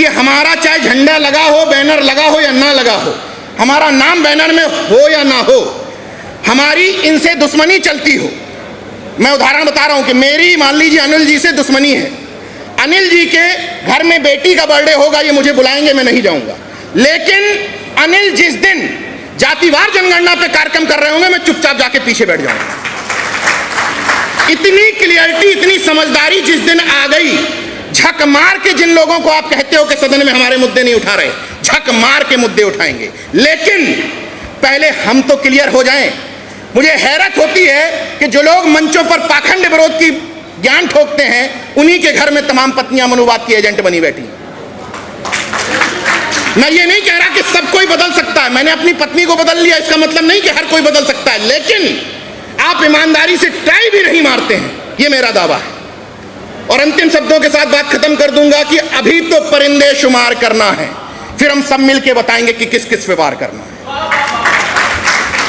कि हमारा चाहे झंडा लगा हो, बैनर लगा हो या ना लगा हो, हमारा नाम बैनर में हो या ना हो, हमारी इनसे दुश्मनी चलती हो। मैं उदाहरण बता रहा हूं कि मेरी मान लीजिए अनिल जी से दुश्मनी है, अनिल जी के घर में बेटी का बर्थडे होगा, ये मुझे बुलाएंगे, मैं नहीं जाऊंगा, लेकिन अनिल जिस दिन जातिवार जनगणना पे कार्यक्रम कर रहे होंगे, मैं चुपचाप जाके पीछे बैठ जाऊंगा। इतनी क्लियरिटी, इतनी समझदारी जिस दिन आ गई, झक मार के जिन लोगों को आप कहते हो कि सदन में हमारे मुद्दे नहीं उठा रहे, झक मार के मुद्दे उठाएंगे, लेकिन पहले हम तो क्लियर हो जाएं। मुझे हैरत होती है कि जो लोग मंचों पर पाखंड विरोध की ज्ञान ठोकते हैं, उन्हीं के घर में तमाम पत्नियां मनुवाद की एजेंट बनी बैठी। मैं ये नहीं कह रहा कि सब कोई बदल सकता है, मैंने अपनी पत्नी को बदल लिया, इसका मतलब नहीं कि हर कोई बदल सकता है, लेकिन आप ईमानदारी से ट्राई भी नहीं मारते हैं, ये मेरा दावा है। और अंतिम शब्दों के साथ बात खत्म कर दूंगा कि अभी तो परिंदे शुमार करना है, फिर हम सब मिलके बताएंगे कि किस किस पे वार करना है।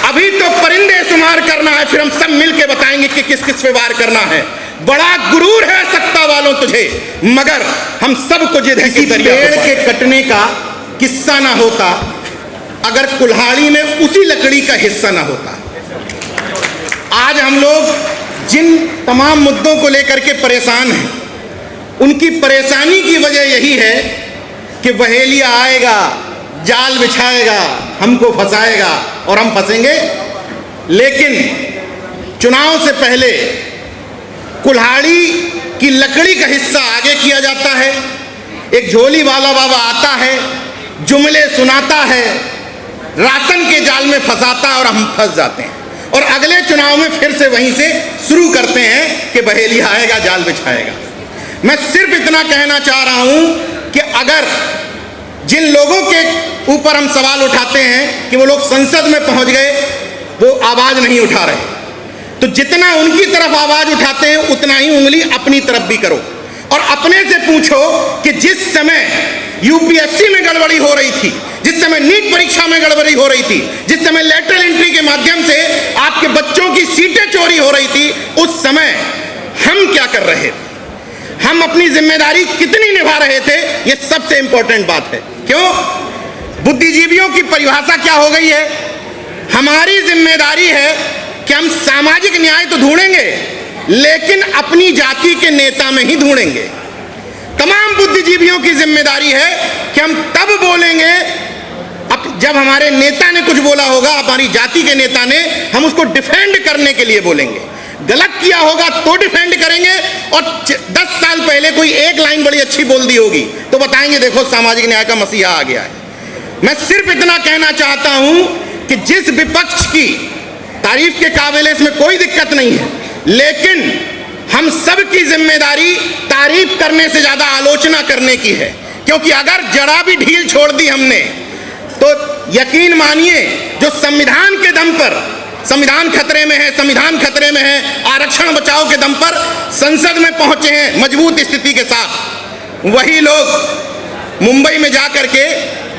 अभी तो परिंदे शुमार करना है, फिर हम सब मिलके बताएंगे कि किस किस पे वार करना है। बड़ा गुरूर है सत्ता वालों तुझे, मगर हम सबको जिद है कि पेड़ के कटने का किस्सा ना होता अगर कुल्हाड़ी में उसी लकड़ी का हिस्सा ना होता। आज हम लोग जिन तमाम मुद्दों को लेकर के परेशान हैं, उनकी परेशानी की वजह यही है कि बहेलिया आएगा, जाल बिछाएगा, हमको फंसाएगा और हम फंसेंगे। लेकिन चुनाव से पहले कुल्हाड़ी की लकड़ी का हिस्सा आगे किया जाता है, एक झोली वाला बाबा आता है, जुमले सुनाता है, राशन के जाल में फंसाता है और हम फंस जाते हैं, और अगले चुनाव में फिर से वहीं से शुरू करते हैं कि बहेलिया आएगा, जाल बिछाएगा। मैं सिर्फ इतना कहना चाह रहा हूं कि अगर जिन लोगों के ऊपर हम सवाल उठाते हैं कि वो लोग संसद में पहुंच गए, वो आवाज नहीं उठा रहे, तो जितना उनकी तरफ आवाज उठाते हैं उतना ही उंगली अपनी तरफ भी करो और अपने से पूछो कि जिस समय यूपीएससी में गड़बड़ी हो रही थी, जिस समय नीट परीक्षा में गड़बड़ी हो रही थी, जिस समय लेटरल एंट्री के माध्यम से आपके बच्चों की सीटें चोरी हो रही थी, उस समय हम क्या कर रहे थे, हम अपनी जिम्मेदारी कितनी निभा रहे थे, ये सबसे इंपॉर्टेंट बात है। क्यों? बुद्धिजीवियों की परिभाषा क्या हो गई है? हमारी जिम्मेदारी है कि हम सामाजिक न्याय तो ढूंढेंगे, लेकिन अपनी जाति के नेता में ही ढूंढेंगे। तमाम बुद्धिजीवियों की जिम्मेदारी है कि हम तब बोलेंगे जब हमारे नेता ने कुछ बोला होगा, हमारी जाति के नेता ने, हम उसको डिफेंड करने के लिए बोलेंगे। गलत किया होगा तो डिफेंड करेंगे, और 10 साल पहले कोई एक लाइन बड़ी अच्छी बोल दी होगी तो बताएंगे देखो सामाजिक न्याय का मसीहा आ गया है। मैं सिर्फ इतना कहना चाहता हूं कि जिस विपक्ष की तारीफ के काबिल इसमें कोई दिक्कत नहीं है, लेकिन हम सब की जिम्मेदारी तारीफ करने से ज्यादा आलोचना करने की है, क्योंकि अगर जरा भी ढील छोड़ दी हमने तो यकीन मानिए जो संविधान के दम पर, संविधान खतरे में है, संविधान खतरे में है, आरक्षण बचाओ के दम पर संसद में पहुंचे हैं मजबूत स्थिति के साथ, वही लोग मुंबई में जाकर के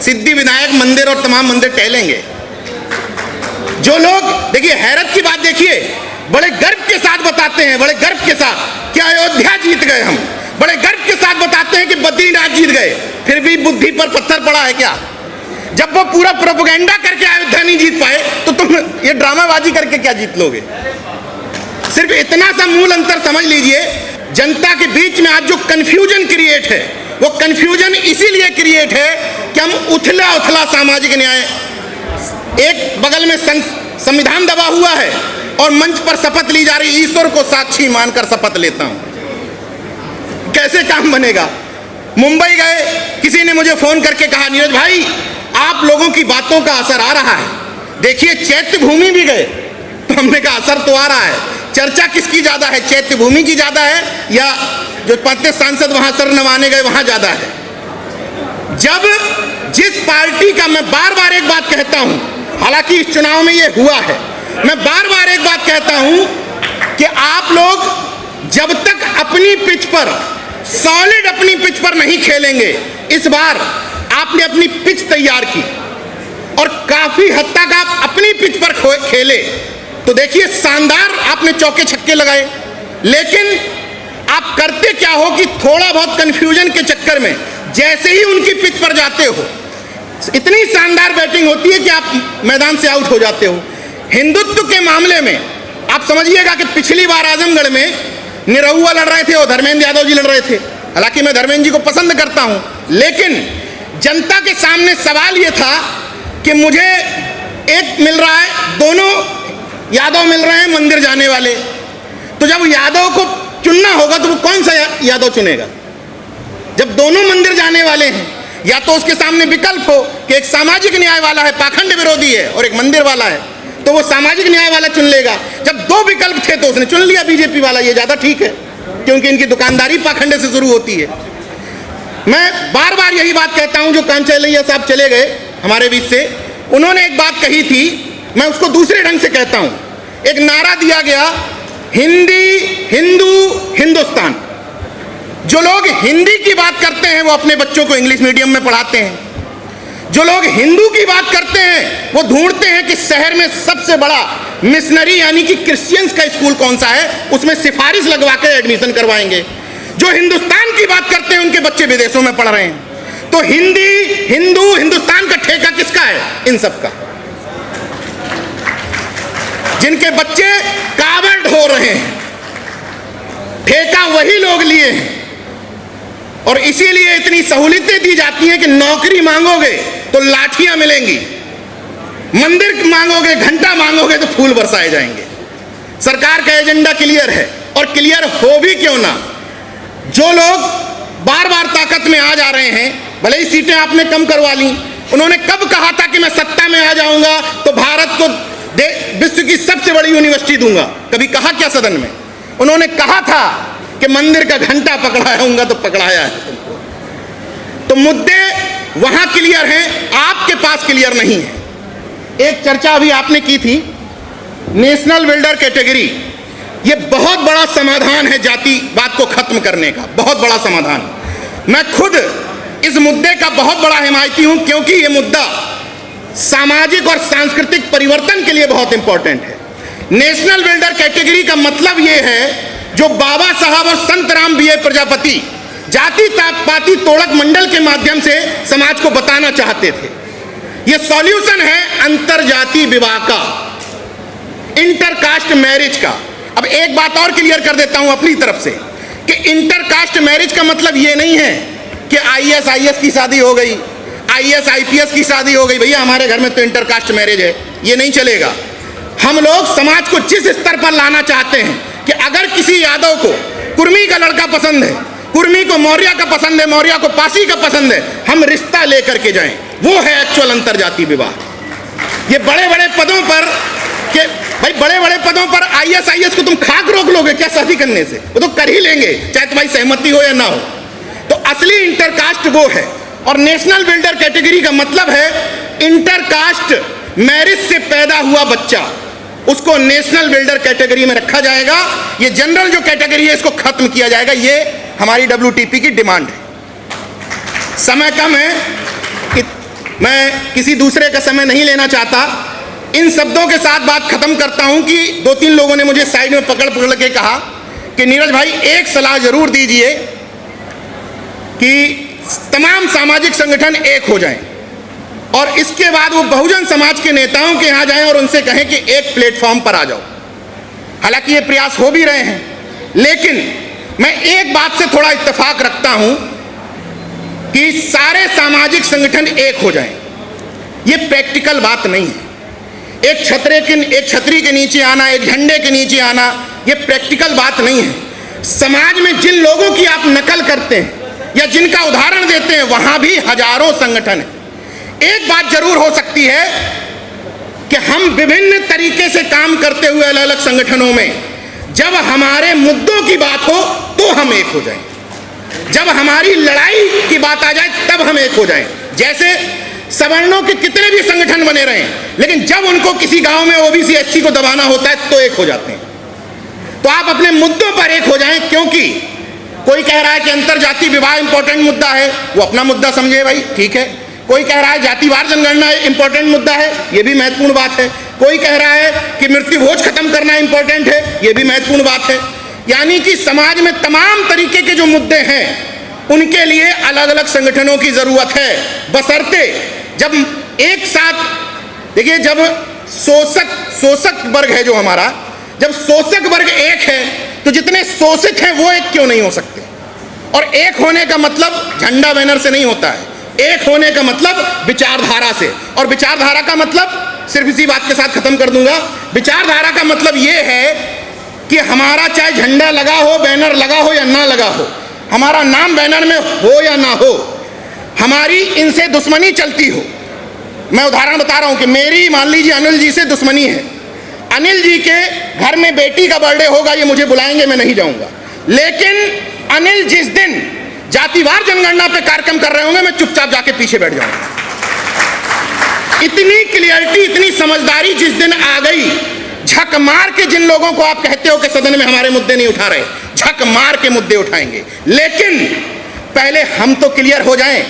सिद्धि विनायक मंदिर और तमाम मंदिर टहलेंगे। जो लोग, देखिए हैरत की बात देखिए, बड़े गर्व के साथ बताते हैं, बड़े गर्व के साथ कि अयोध्या जीत गए हम, बड़े गर्व के साथ बताते हैं कि बद्रीनाथ जीत गए, फिर भी बुद्धि पर पत्थर पड़ा है क्या? जब वो पूरा प्रोपेगेंडा करके अयोध्या नहीं जीत पाए तो तुम ये ड्रामाबाजी करके क्या जीत लोगे? सिर्फ इतना सा मूल अंतर समझ लीजिए, जनता के बीच में आज जो कंफ्यूजन क्रिएट है, वो कंफ्यूजन इसीलिए क्रिएट है कि हम उथला उथला सामाजिक न्याय, एक बगल में संविधान दबा हुआ है और मंच पर शपथ ली जा रही, ईश्वर को साक्षी मानकर शपथ लेता हूं। कैसे काम बनेगा? मुंबई गए, किसी ने मुझे फोन करके कहा नीरज भाई आप लोगों की बातों का असर आ रहा है, देखिए चैत्य भूमि भी गए, तो हमने कहा असर तो आ रहा है, चर्चा किसकी ज्यादा है, चैत्य भूमि की ज्यादा है या जो 35 सांसद वहां सर नवाने गए वहां ज्यादा है? जब जिस पार्टी का, मैं बार बार एक बात कहता हूं, हालांकि इस चुनाव में ये हुआ है, मैं बार बार एक बात कहता हूं कि आप लोग जब तक अपनी पिच पर, सॉलिड अपनी पिच पर नहीं खेलेंगे, इस बार आपने अपनी पिच तैयार की और काफी हद तक आप अपनी पिच पर खेले तो देखिए शानदार आपने चौके छक्के लगाए, लेकिन आप करते क्या हो कि थोड़ा बहुत कंफ्यूजन के चक्कर में जैसे ही उनकी पिच पर जाते हो, इतनी शानदार बैटिंग होती है कि आप मैदान से आउट हो जाते हो। हिंदुत्व के मामले में आप समझिएगा कि पिछली बार आजमगढ़ में निरहुआ लड़ रहे थे और धर्मेंद्र यादव जी लड़ रहे थे। हालांकि मैं धर्मेंद्र जी को पसंद करता हूं, लेकिन जनता के सामने सवाल यह था कि मुझे एक मिल रहा है, दोनों यादव मिल रहे हैं मंदिर जाने वाले, तो जब यादव को चुनना होगा तो वो कौन सा यादव चुनेगा? जब दोनों मंदिर जाने वाले हैं, या तो उसके सामने विकल्प हो कि एक सामाजिक न्याय वाला है, पाखंड विरोधी है, और एक मंदिर वाला है, तो वो सामाजिक न्याय वाला चुन लेगा। जब दो विकल्प थे तो उसने चुन लिया बीजेपी वाला। ये ज्यादा ठीक है, क्योंकि इनकी दुकानदारी पाखंड से शुरू होती है। मैं बार बार यही बात कहता हूं, जो कांचैलैया साहब चले गए हमारे बीच से, उन्होंने एक बात कही थी, मैं उसको दूसरे ढंग से कहता हूं। एक नारा दिया गया, हिंदी, हिंदू, हिंदुस्तान। जो लोग हिंदी की बात करते हैं वो अपने बच्चों को इंग्लिश मीडियम में पढ़ाते हैं। जो लोग हिंदू की बात करते हैं वो ढूंढते हैं कि शहर में सबसे बड़ा मिशनरी यानी कि क्रिश्चियंस का स्कूल कौन सा है, उसमें सिफारिश लगवा कर एडमिशन करवाएंगे। जो हिंदुस्तान की बात करते हैं उनके बच्चे विदेशों में पढ़ रहे हैं। तो हिंदी, हिंदू, हिंदुस्तान का ठेका किसका है? इन सब का। जिनके बच्चे कावड़ हो रहे हैं, ठेका वही लोग लिए हैं। और इसीलिए इतनी सहूलियतें दी जाती हैं कि नौकरी मांगोगे तो लाठियां मिलेंगी, मंदिर मांगोगे, घंटा मांगोगे तो फूल बरसाए जाएंगे। सरकार का एजेंडा क्लियर है, और क्लियर हो भी क्यों ना। जो लोग बार बार ताकत में आ जा रहे हैं, भले ही सीटें आपने कम करवा ली, उन्होंने कब कहा था कि मैं सत्ता में आ जाऊंगा तो भारत को विश्व की सबसे बड़ी यूनिवर्सिटी दूंगा? कभी कहा क्या सदन में? उन्होंने कहा था कि मंदिर का घंटा पकड़ाऊंगा, तो पकड़ाया है। तो मुद्दे वहां क्लियर हैं, आपके पास क्लियर नहीं है। एक चर्चा अभी आपने की थी नेशनल बिल्डर कैटेगरी, ये बहुत बड़ा समाधान है जातिवाद को खत्म करने का, बहुत बड़ा समाधान। मैं खुद इस मुद्दे का बहुत बड़ा हिमायती हूं, क्योंकि ये मुद्दा सामाजिक और सांस्कृतिक परिवर्तन के लिए बहुत इंपॉर्टेंट है। नेशनल बिल्डर कैटेगरी का मतलब ये है, जो बाबा साहब और संत राम बी प्रजापति जाति पाति तोड़क मंडल के माध्यम से समाज को बताना चाहते थे। यह सॉल्यूशन है अंतरजाति विवाह का, इंटरकास्ट मैरिज का। अब एक बात और क्लियर कर देता हूं अपनी तरफ से कि इंटरकास्ट मैरिज का मतलब यह नहीं है कि आईएएस आईएएस की शादी हो गई, आईएएस आईपीएस की शादी हो गई, भैया हमारे घर में तो इंटरकास्ट मैरिज है, ये नहीं चलेगा। हम लोग समाज को जिस स्तर पर लाना चाहते हैं कि अगर किसी यादव को कुर्मी का लड़का पसंद है, कुर्मी को मौर्य का पसंद है, मौर्य को पासी का पसंद है, हम रिश्ता लेकर के जाएं, वो है एक्चुअल अंतरजाति विवाह। ये बड़े बड़े पदों पर के भाई, बड़े बड़े पदों पर आईएएस आईएएस को तुम खाक रोक लोगे क्या शादी करने से? वो तो कर ही लेंगे, चाहे तुम्हारी सहमति हो या ना हो। तो असली इंटरकास्ट वो है। और नेशनल बिल्डर कैटेगरी का मतलब है इंटरकास्ट मैरिज से पैदा हुआ बच्चा, उसको नेशनल बिल्डर कैटेगरी में रखा जाएगा। ये जनरल जो कैटेगरी है इसको खत्म किया जाएगा। ये हमारी WTP की डिमांड है। समय कम है, मैं किसी दूसरे का समय नहीं लेना चाहता। इन शब्दों के साथ बात खत्म करता हूं कि 2-3 लोगों ने मुझे साइड में पकड़ पकड़ के कहा कि नीरज भाई एक सलाह जरूर दीजिए कि तमाम सामाजिक संगठन एक हो जाएं, और इसके बाद वो बहुजन समाज के नेताओं के यहाँ जाएं और उनसे कहें कि एक प्लेटफॉर्म पर आ जाओ। हालांकि ये प्रयास हो भी रहे हैं, लेकिन मैं एक बात से थोड़ा इत्तेफाक रखता हूं कि सारे सामाजिक संगठन एक हो जाएं। ये प्रैक्टिकल बात नहीं है। एक छतरी के नीचे आना, एक झंडे के नीचे आना, ये प्रैक्टिकल बात नहीं है। समाज में जिन लोगों की आप नकल करते हैं या जिनका उदाहरण देते हैं, वहां भी हजारों संगठन है। एक बात जरूर हो सकती है कि हम विभिन्न तरीके से काम करते हुए अलग अलग संगठनों में, जब हमारे मुद्दों की बात हो तो हम एक हो जाएं, जब हमारी लड़ाई की बात आ जाए तब हम एक हो जाएं। जैसे सवर्णों के कितने भी संगठन बने रहे, लेकिन जब उनको किसी गांव में ओबीसी एससी को दबाना होता है तो एक हो जाते हैं। तो आप अपने मुद्दों पर एक हो जाएं, क्योंकि कोई कह रहा है कि अंतरजाति विवाह इंपॉर्टेंट मुद्दा है, वो अपना मुद्दा समझे भाई, ठीक है। कोई कह रहा है जातिवार जनगणना इंपॉर्टेंट मुद्दा है, ये भी महत्वपूर्ण बात है। कोई कह रहा है कि मृत्यु भोज खत्म करना इंपॉर्टेंट है, ये भी महत्वपूर्ण बात है। यानी कि समाज में तमाम तरीके के जो मुद्दे हैं उनके लिए अलग अलग संगठनों की जरूरत है, बशर्ते जब एक साथ देखिए, जब शोषक वर्ग है जो हमारा, जब शोषक वर्ग एक है तो जितने शोषित हैं वो एक क्यों नहीं हो सकते? और एक होने का मतलब झंडा बैनर से नहीं होता है, एक होने का मतलब विचारधारा से। और विचारधारा का मतलब सिर्फ इसी बात के साथ खत्म कर दूंगा, विचारधारा का मतलब ये है कि हमारा चाहे झंडा लगा हो, बैनर लगा हो या ना लगा हो, हमारा नाम बैनर में हो या ना हो, हमारी इनसे दुश्मनी चलती हो। मैं उदाहरण बता रहा हूं कि मेरी मान लीजिए अनिल जी से दुश्मनी है, अनिल जी के घर में बेटी का बर्थडे होगा, ये मुझे बुलाएंगे, मैं नहीं जाऊंगा, लेकिन अनिल जिस दिन जातिवार जनगणना पे कार्यक्रम कर रहे होंगे, मैं चुपचाप जाके पीछे बैठ जाऊंगा। इतनी क्लियरिटी, इतनी समझदारी जिस दिन आ गई, झक मार के जिन लोगों को आप कहते हो कि सदन में हमारे मुद्दे नहीं उठा रहे, झक मार के मुद्दे उठाएंगे, लेकिन पहले हम तो क्लियर हो जाएं।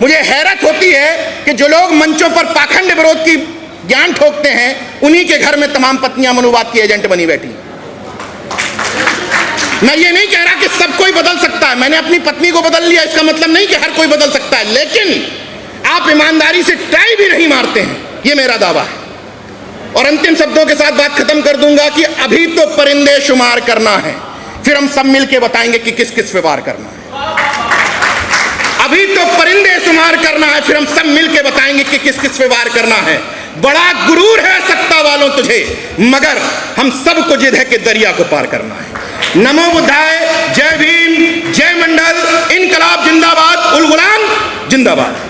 मुझे हैरत होती है कि जो लोग मंचों पर पाखंड विरोध की ज्ञान ठोकते हैं, उन्हीं के घर में तमाम पत्नियां मनुवाद की एजेंट बनी बैठी। मैं ये नहीं कह रहा कि सब कोई बदल सकता है, मैंने अपनी पत्नी को बदल लिया, इसका मतलब नहीं कि हर कोई बदल सकता है, लेकिन आप ईमानदारी से टाई भी नहीं मारते हैं, ये मेरा दावा है। और अंतिम शब्दों के साथ बात खत्म कर दूंगा कि अभी तो परिंदे शुमार करना है, फिर हम सब मिलके बताएंगे कि किस किस पे वार करना है। अभी तो परिंदे शुमार करना है, फिर हम सब मिलके बताएंगे कि किस किस पे वार करना है। बड़ा गुरूर है सत्ता वालों तुझे, मगर हम सबको जिद है कि दरिया को पार करना है। नमो बुद्धाय, जय भीम, जय मंडल, इनकलाब जिंदाबाद, उल गुलाम जिंदाबाद।